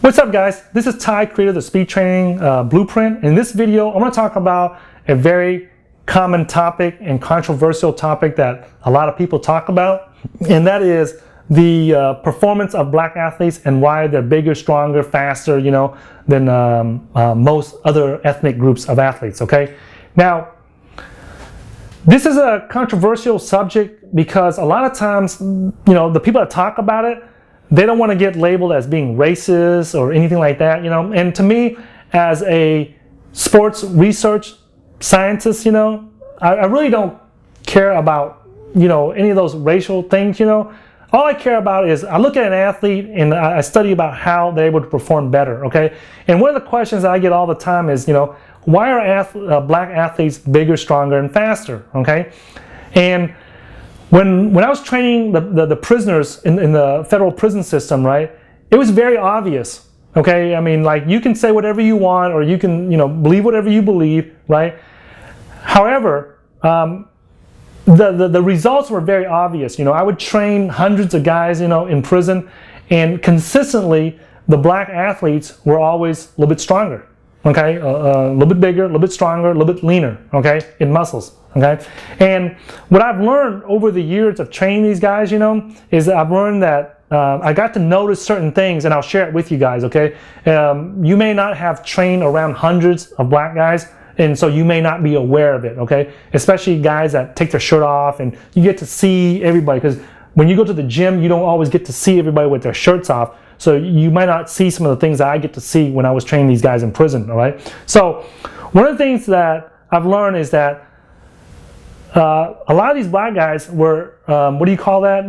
What's up, guys? This is Ty, creator of the Speed Training Blueprint. In this video, I'm going to talk about a very common topic and controversial topic that a lot of people talk about, and that is the performance of black athletes and why they're bigger, stronger, faster, than most other ethnic groups of athletes. Okay, now this is a controversial subject because a lot of times, the people that talk about it, they don't want to get labeled as being racist or anything like that, And to me, as a sports research scientist, I really don't care about, any of those racial things, All I care about is I look at an athlete and I study about how they're able to perform better, okay? And one of the questions that I get all the time is, why are black athletes bigger, stronger, and faster, okay? And when I was training the prisoners in the federal prison system, right, it was very obvious, okay? I mean, like, you can say whatever you want or you can, believe whatever you believe, right? However, the results were very obvious. I would train hundreds of guys, in prison, and consistently the black athletes were always a little bit stronger, okay? A little bit bigger, a little bit stronger, a little bit leaner, okay, in muscles. Okay, and what I've learned over the years of training these guys, is that I've learned that I got to notice certain things, and I'll share it with you guys. Okay, you may not have trained around hundreds of black guys, and so you may not be aware of it. Okay, especially guys that take their shirt off, and you get to see everybody, because when you go to the gym, you don't always get to see everybody with their shirts off. So you might not see some of the things that I get to see when I was training these guys in prison. All right, so one of the things that I've learned is that a lot of these black guys were, what do you call that?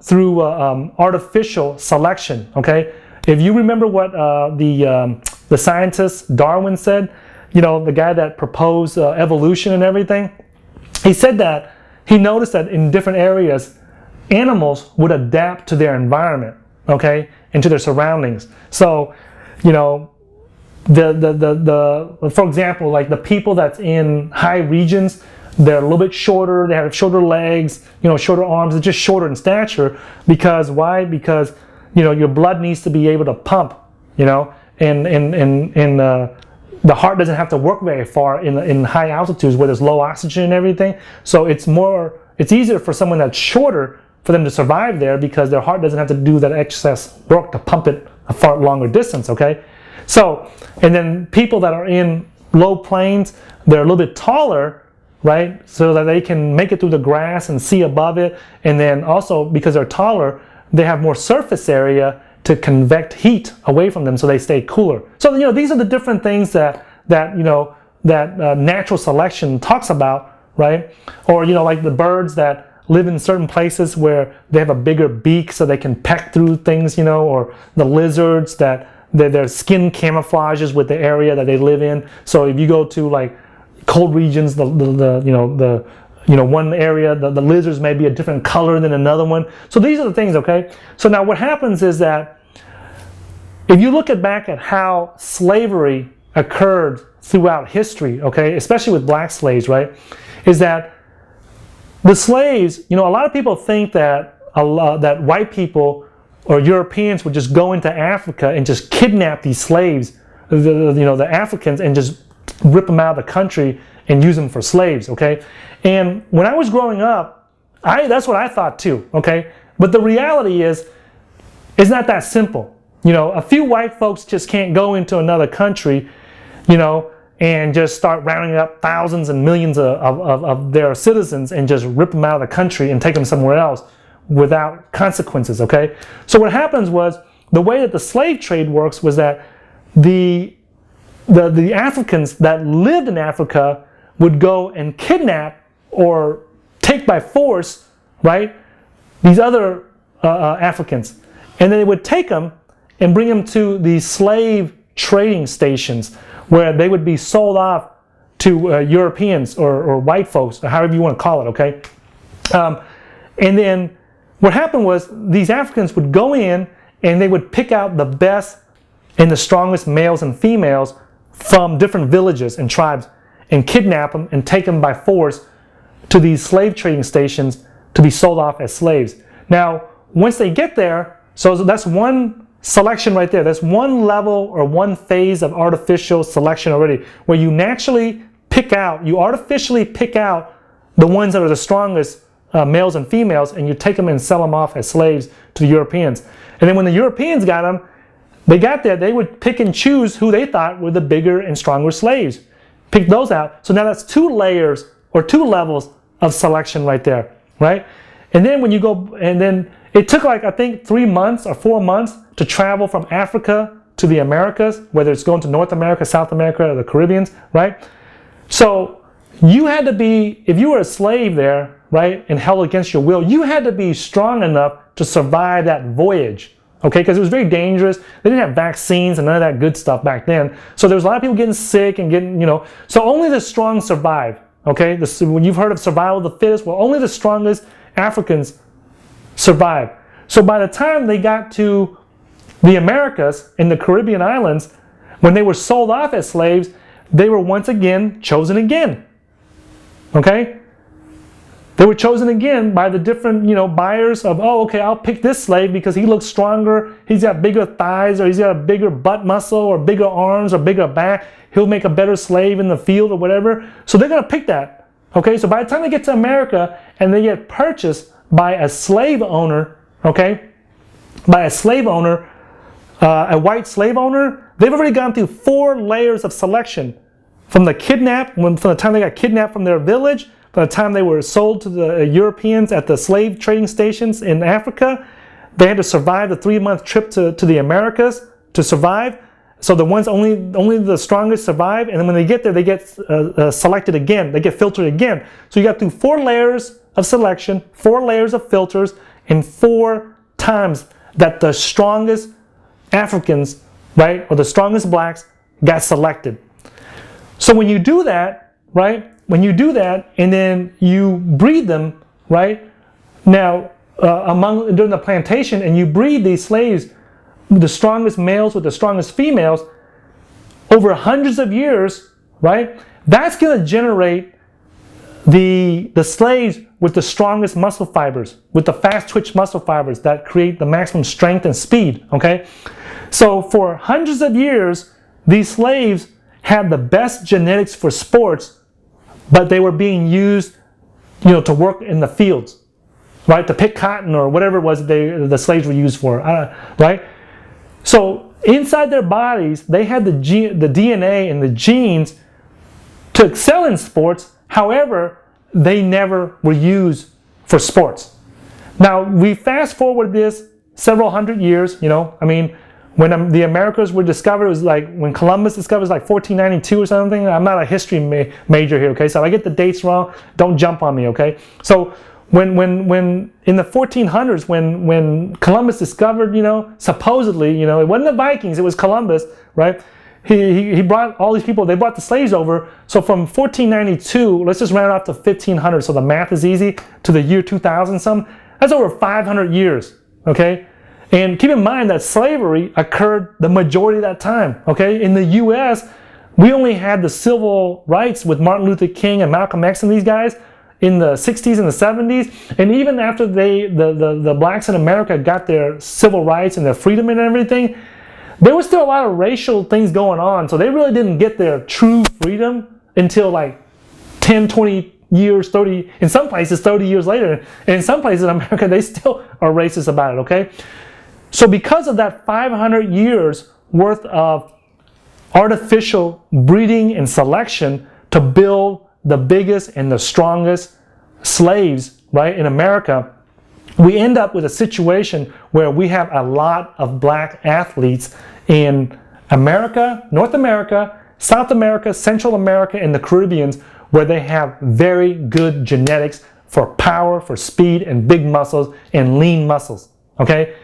Through artificial selection. Okay, if you remember what the scientist Darwin said, the guy that proposed evolution and everything, he said that he noticed that in different areas, animals would adapt to their environment, okay, and to their surroundings. So, for example, like the people that's in high regions, they're a little bit shorter, they have shorter legs, shorter arms, they're just shorter in stature. Because why? Because, your blood needs to be able to pump, and the heart doesn't have to work very far in high altitudes where there's low oxygen and everything. So it's easier for someone that's shorter for them to survive there because their heart doesn't have to do that excess work to pump it a far longer distance, okay? So, and then people that are in low plains, they're a little bit taller, right, so that they can make it through the grass and see above it. And then also, because they're taller, they have more surface area to convect heat away from them, so they stay cooler. So these are the different things that natural selection talks about, right? Or like the birds that live in certain places where they have a bigger beak so they can peck through things, or the lizards that their skin camouflages with the area that they live in. So if you go to like cold regions, one area, the lizards may be a different color than another one. So these are the things, okay? So now what happens is that if you look back at how slavery occurred throughout history, okay, especially with black slaves, right, is that the slaves, a lot of people think that that white people or Europeans would just go into Africa and just kidnap these slaves, the Africans, and just rip them out of the country and use them for slaves, okay? And when I was growing up, that's what I thought too, okay? But the reality is, it's not that simple. A few white folks just can't go into another country, and just start rounding up thousands and millions of their citizens and just rip them out of the country and take them somewhere else without consequences, okay? So what happens was, the way that the slave trade works was that the Africans that lived in Africa would go and kidnap or take by force, right, these other Africans. And then they would take them and bring them to the slave trading stations where they would be sold off to Europeans or white folks, or however you want to call it, okay? And then what happened was these Africans would go in and they would pick out the best and the strongest males and females from different villages and tribes and kidnap them and take them by force to these slave trading stations to be sold off as slaves. Now, once they get there, so that's one selection right there. That's one level or one phase of artificial selection already, where you naturally pick out, you artificially pick out the ones that are the strongest males and females, and you take them and sell them off as slaves to the Europeans. And then when the Europeans got them, they got there, they would pick and choose who they thought were the bigger and stronger slaves. Pick those out. So now that's 2 layers or 2 levels of selection right there, right? And then when you go, and then it took like, I think 3 months or 4 months to travel from Africa to the Americas, whether it's going to North America, South America, or the Caribbeans, right? So you had to be, if you were a slave there, right, and held against your will, you had to be strong enough to survive that voyage, okay? Because it was very dangerous. They didn't have vaccines and none of that good stuff back then. So there was a lot of people getting sick and getting, so only the strong survive, okay? When you've heard of survival of the fittest, well, only the strongest Africans survive. So by the time they got to the Americas and the Caribbean islands, when they were sold off as slaves, they were once again chosen again, okay? They were chosen again by the different, buyers of, oh, okay, I'll pick this slave because he looks stronger, he's got bigger thighs, or he's got a bigger butt muscle, or bigger arms, or bigger back. He'll make a better slave in the field or whatever. So they're going to pick that, okay? So by the time they get to America and they get purchased by a slave owner, okay, by a slave owner, a white slave owner, they've already gone through 4 layers of selection. From the time they got kidnapped from their village, by the time they were sold to the Europeans at the slave trading stations in Africa, they had to survive the 3-month trip to the Americas to survive. So the ones only the strongest survive, and then when they get there, they get selected again. They get filtered again. So you got through 4 layers of selection, 4 layers of filters, and 4 times that the strongest Africans, right, or the strongest blacks got selected. So when you do that, right, when you do that and then you breed them, right, now during the plantation, and you breed these slaves, the strongest males with the strongest females, over hundreds of years, right, that's going to generate the slaves with the strongest muscle fibers, with the fast twitch muscle fibers that create the maximum strength and speed, okay? So for hundreds of years, these slaves had the best genetics for sports, but they were being used, to work in the fields, right? To pick cotton or whatever it was the slaves were used for, right? So inside their bodies, they had the DNA and the genes to excel in sports. However, they never were used for sports. Now, we fast forward this several hundred years, when the Americas were discovered, it was like when Columbus discovered, it was like 1492 or something. I'm not a history major here, okay? So if I get the dates wrong, don't jump on me, okay? So when in the 1400s, when Columbus discovered, supposedly, it wasn't the Vikings, it was Columbus, right? He brought all these people, they brought the slaves over. So from 1492, let's just round off to 1500, so the math is easy, to the year 2000 something. That's over 500 years, okay? And keep in mind that slavery occurred the majority of that time, okay? In the U.S., we only had the civil rights with Martin Luther King and Malcolm X and these guys in the 60s and the 70s. And even after the blacks in America got their civil rights and their freedom and everything, there was still a lot of racial things going on. So they really didn't get their true freedom until like 10, 20 years, 30, in some places 30 years later. And in some places in America, they still are racist about it, okay? So because of that 500 years worth of artificial breeding and selection to build the biggest and the strongest slaves, right, in America, we end up with a situation where we have a lot of black athletes in America, North America, South America, Central America, and the Caribbean, where they have very good genetics for power, for speed, and big muscles, and lean muscles, okay?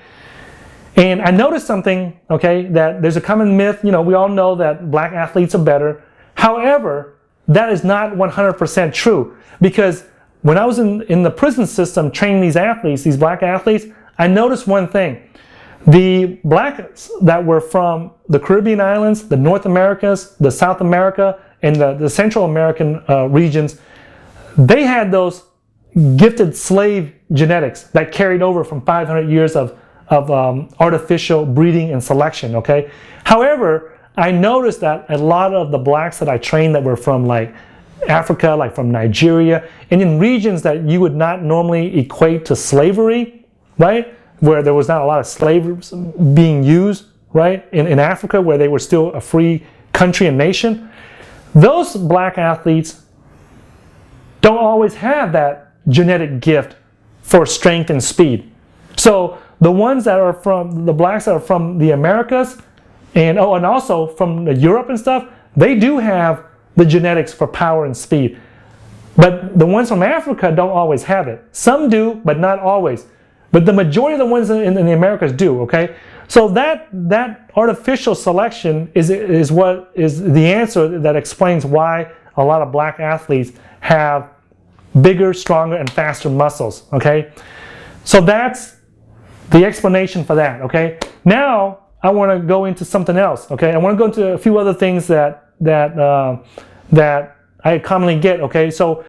And I noticed something, okay, that there's a common myth, we all know that black athletes are better. However, that is not 100% true, because when I was in the prison system training these athletes, these black athletes, I noticed one thing. The blacks that were from the Caribbean islands, the North Americas, the South America, and the Central American regions, they had those gifted slave genetics that carried over from 500 years of artificial breeding and selection, okay? However, I noticed that a lot of the blacks that I trained that were from like Africa, like from Nigeria, and in regions that you would not normally equate to slavery, right? Where there was not a lot of slaves being used, right? In Africa, where they were still a free country and nation. Those black athletes don't always have that genetic gift for strength and speed. So the ones that are from, the blacks that are from the Americas, and also from Europe and stuff, they do have the genetics for power and speed. But the ones from Africa don't always have it. Some do, but not always. But the majority of the ones in the Americas do, okay? So that artificial selection is what is the answer that explains why a lot of black athletes have bigger, stronger, and faster muscles, okay? So that's the explanation for that, okay? Now, I want to go into something else, okay? I want to go into a few other things that I commonly get, okay? So